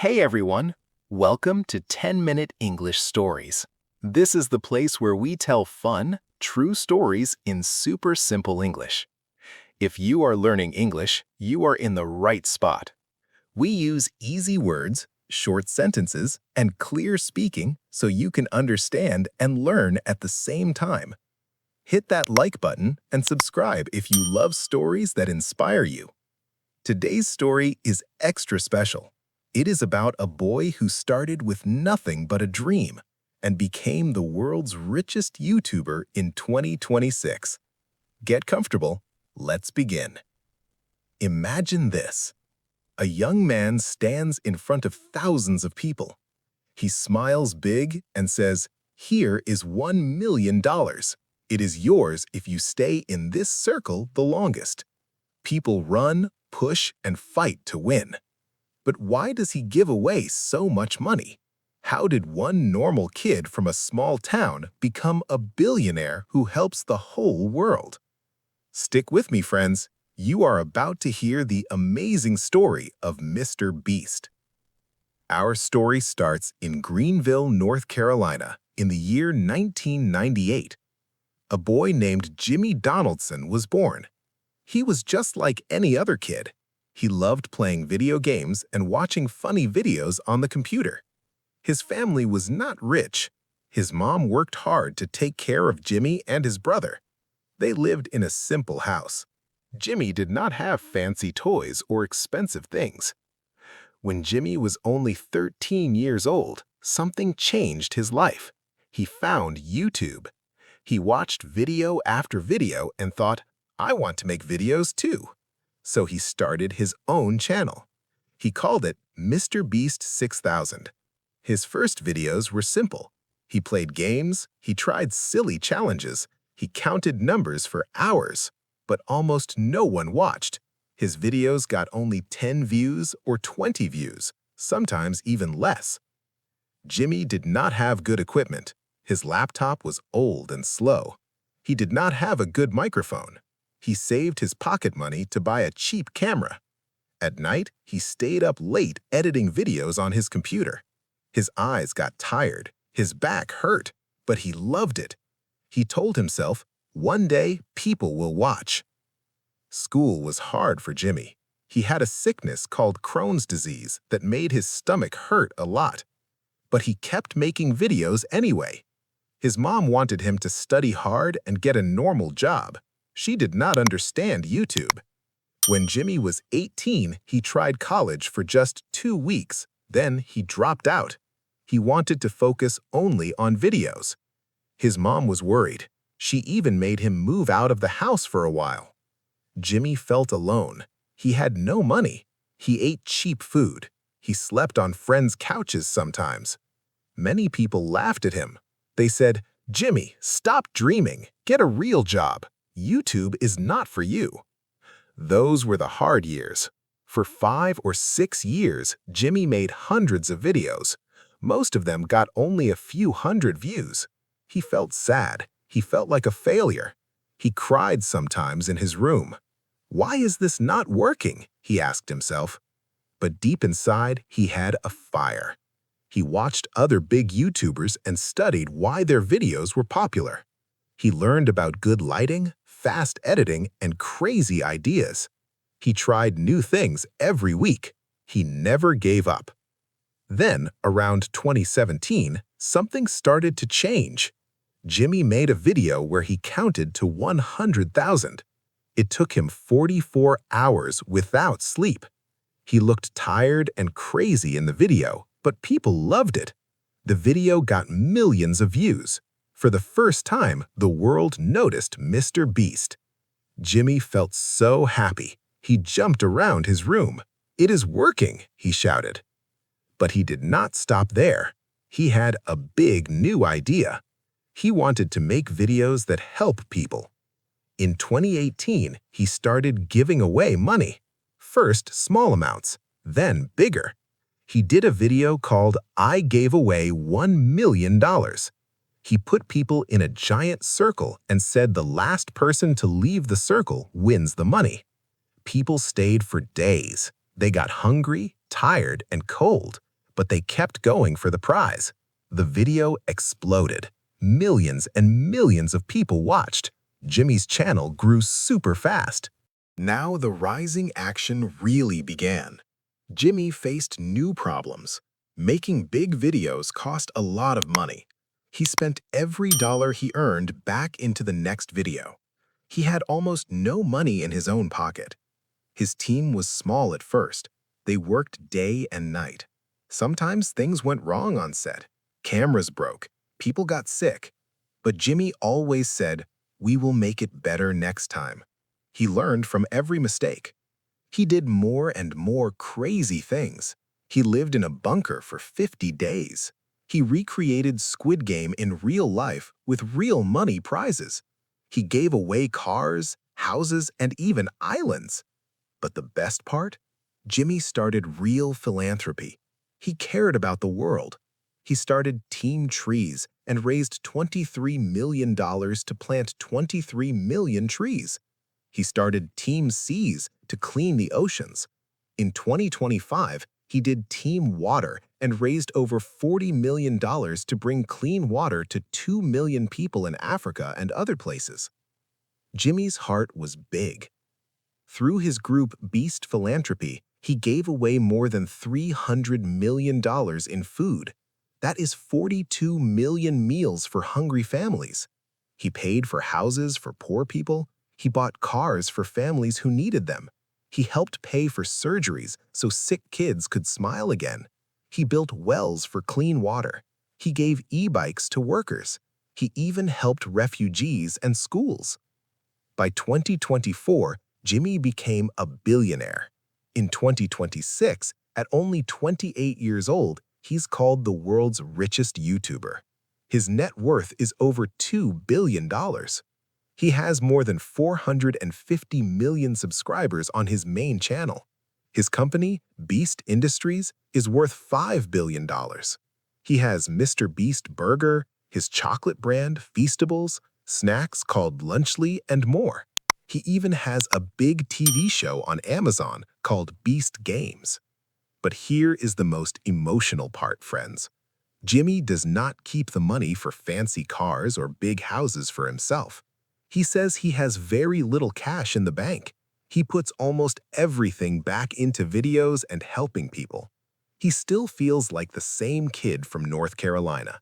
Hey everyone! Welcome to 10-Minute English Stories. This is the place where we tell fun, true stories in super simple English. If you are learning English, you are in the right spot. We use easy words, short sentences, and clear speaking so you can understand and learn at the same time. Hit that like button and subscribe if you love stories that inspire you. Today's story is extra special. It is about a boy who started with nothing but a dream and became the world's richest YouTuber in 2026. Get comfortable. Let's begin. Imagine this. A young man stands in front of thousands of people. He smiles big and says, "Here is $1 million. It is yours if you stay in this circle the longest." People run, push, and fight to win. But why does he give away so much money? How did one normal kid from a small town become a billionaire who helps the whole world? Stick with me, friends. You are about to hear the amazing story of MrBeast. Our story starts in Greenville, North Carolina, in the year 1998. A boy named Jimmy Donaldson was born. He was just like any other kid. He loved playing video games and watching funny videos on the computer. His family was not rich. His mom worked hard to take care of Jimmy and his brother. They lived in a simple house. Jimmy did not have fancy toys or expensive things. When Jimmy was only 13 years old, something changed his life. He found YouTube. He watched video after video and thought, "I want to make videos too." So he started his own channel. He called it MrBeast 6000. His first videos were simple. He played games, he tried silly challenges, he counted numbers for hours, but almost no one watched. His videos got only 10 views or 20 views, sometimes even less. Jimmy did not have good equipment. His laptop was old and slow. He did not have a good microphone. He saved his pocket money to buy a cheap camera. At night, he stayed up late editing videos on his computer. His eyes got tired, his back hurt, but he loved it. He told himself, "One day, people will watch." School was hard for Jimmy. He had a sickness called Crohn's disease that made his stomach hurt a lot. But he kept making videos anyway. His mom wanted him to study hard and get a normal job. She did not understand YouTube. When Jimmy was 18, he tried college for just 2 weeks. Then he dropped out. He wanted to focus only on videos. His mom was worried. She even made him move out of the house for a while. Jimmy felt alone. He had no money. He ate cheap food. He slept on friends' couches sometimes. Many people laughed at him. They said, "Jimmy, stop dreaming. Get a real job. YouTube is not for you." Those were the hard years. For 5 or 6 years, Jimmy made hundreds of videos. Most of them got only a few hundred views. He felt sad. He felt like a failure. He cried sometimes in his room. "Why is this not working?" he asked himself. But deep inside, he had a fire. He watched other big YouTubers and studied why their videos were popular. He learned about good lighting, fast editing, and crazy ideas. He tried new things every week. He never gave up. Then, around 2017, something started to change. Jimmy made a video where he counted to 100,000. It took him 44 hours without sleep. He looked tired and crazy in the video, but people loved it. The video got millions of views. For the first time, the world noticed MrBeast. Jimmy felt so happy. He jumped around his room. "It is working," he shouted. But he did not stop there. He had a big new idea. He wanted to make videos that help people. In 2018, he started giving away money. First small amounts, then bigger. He did a video called "I Gave Away $1 million." He put people in a giant circle and said the last person to leave the circle wins the money. People stayed for days. They got hungry, tired, and cold. but they kept going for the prize. The video exploded. Millions and millions of people watched. Jimmy's channel grew super fast. Now the rising action really began. Jimmy faced new problems. Making big videos cost a lot of money. He spent every dollar he earned back into the next video. He had almost no money in his own pocket. His team was small at first. They worked day and night. Sometimes things went wrong on set. Cameras broke. People got sick. But Jimmy always said, "We will make it better next time." He learned from every mistake. He did more and more crazy things. He lived in a bunker for 50 days. He recreated Squid Game in real life with real money prizes. He gave away cars, houses, and even islands. But the best part? Jimmy started real philanthropy. He cared about the world. He started Team Trees and raised $23 million to plant 23 million trees. He started Team Seas to clean the oceans. In 2025, he did Team Water and raised over $40 million to bring clean water to 2 million people in Africa and other places. Jimmy's heart was big. Through his group Beast Philanthropy, he gave away more than $300 million in food. That is 42 million meals for hungry families. He paid for houses for poor people. He bought cars for families who needed them. He helped pay for surgeries so sick kids could smile again. He built wells for clean water. He gave e-bikes to workers. He even helped refugees and schools. By 2024, Jimmy became a billionaire. In 2026, at only 28 years old, he's called the world's richest YouTuber. His net worth is over $2 billion. He has more than 450 million subscribers on his main channel. His company, Beast Industries, is worth $5 billion. He has MrBeast Burger, his chocolate brand, Feastables, snacks called Lunchly, and more. He even has a big TV show on Amazon called Beast Games. But here is the most emotional part, friends. Jimmy does not keep the money for fancy cars or big houses for himself. He says he has very little cash in the bank. He puts almost everything back into videos and helping people. He still feels like the same kid from North Carolina.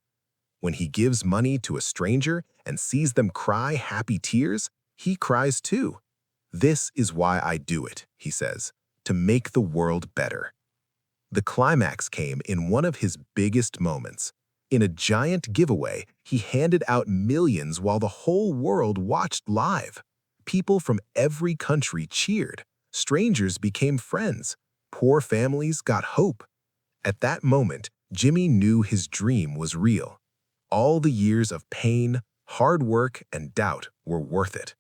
When he gives money to a stranger and sees them cry happy tears, he cries too. "This is why I do it," he says, "to make the world better." The climax came in one of his biggest moments. In a giant giveaway, he handed out millions while the whole world watched live. People from every country cheered. Strangers became friends. Poor families got hope. At that moment, Jimmy knew his dream was real. All the years of pain, hard work, and doubt were worth it.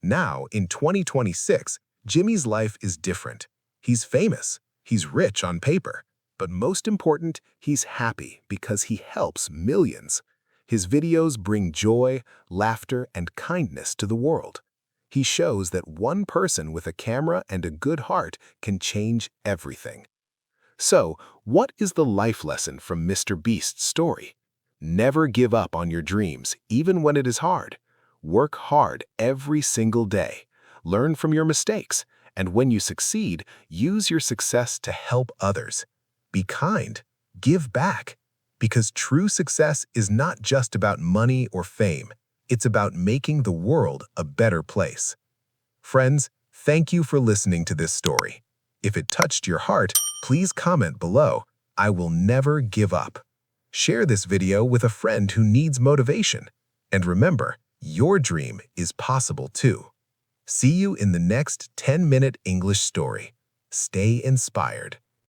Now, in 2026, Jimmy's life is different. He's famous. He's rich on paper. But most important, he's happy because he helps millions. His videos bring joy, laughter, and kindness to the world. He shows that one person with a camera and a good heart can change everything. So, what is the life lesson from MrBeast's story? Never give up on your dreams, even when it is hard. Work hard every single day. Learn from your mistakes, and when you succeed, use your success to help others. Be kind. Give back. Because true success is not just about money or fame. It's about making the world a better place. Friends, thank you for listening to this story. If it touched your heart, please comment below. I will never give up. Share this video with a friend who needs motivation. And remember, your dream is possible too. See you in the next 10-minute English story. Stay inspired.